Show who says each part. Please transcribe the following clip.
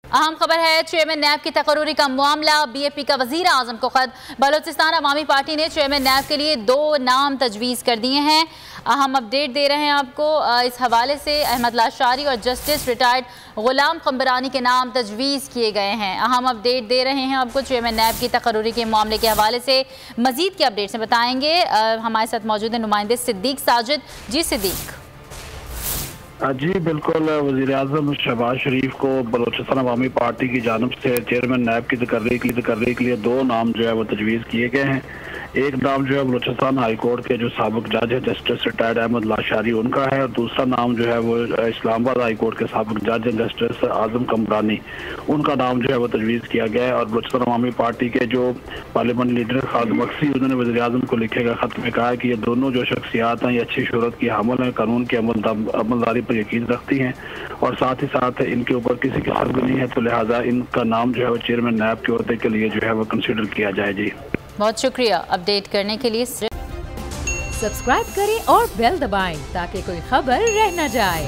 Speaker 1: अहम खबर है, चेयरमैन नैब की तकर्रुरी का मामला। बीएपी का वजीर आजम को खत। बलोचिस्तान अवामी पार्टी ने चेयरमैन नैब के लिए 2 नाम तजवीज़ कर दिए हैं। अहम अपडेट दे रहे हैं आपको इस हवाले से। अहमद लाशारी और जस्टिस रिटायर्ड गुलाम कम्बरानी के नाम तजवीज़ किए गए हैं। अहम अपडेट दे रहे हैं आपको चेयरमैन नैब की तकर्रुरी के मामले के हवाले से। मजीद के अपडेट से बताएंगे हमारे साथ मौजूद है नुमाइंदे सिद्दीक साजिद। जी सिद्दीक।
Speaker 2: जी बिल्कुल, वज़ीर आज़म शहबाज शरीफ को बलोचिस्तान अवामी पार्टी की जानिब से चेयरमैन नैब की तकर्री के लिए 2 नाम जो है वो तजवीज़ किए गए हैं। एक नाम जो है बलोचिस्तान हाई कोर्ट के जो साबिक जज है जस्टिस रिटायर्ड अहमद लाशारी उनका है, और दूसरा नाम जो है वो इस्लामाबाद हाई कोर्ट के साबिक जज है जस्टिस आजम कमरानी उनका नाम जो है वो तजवीज़ किया गया है। और बलोचिस्तान अवामी पार्टी के जो पार्लियामेंट लीडर खालिद मक्सी, उन्होंने वज़ीर आज़म को लिखे गए खत में कहा है कि ये दोनों जो शख्सियात हैं ये अच्छी शोहरत की हामिल हैं, कानून की अमलदारी पर यकीन रखती हैं और साथ ही साथ इनके ऊपर किसी की हर्ज नहीं है, तो लिहाजा इनका नाम जो है वो चेयरमैन नैब के ओहदे के लिए जो है वो कंसिडर किया जाए। जी
Speaker 1: बहुत शुक्रिया अपडेट करने के लिए।
Speaker 3: सब्सक्राइब करें और बेल दबाएं ताकि कोई खबर रह न जाए।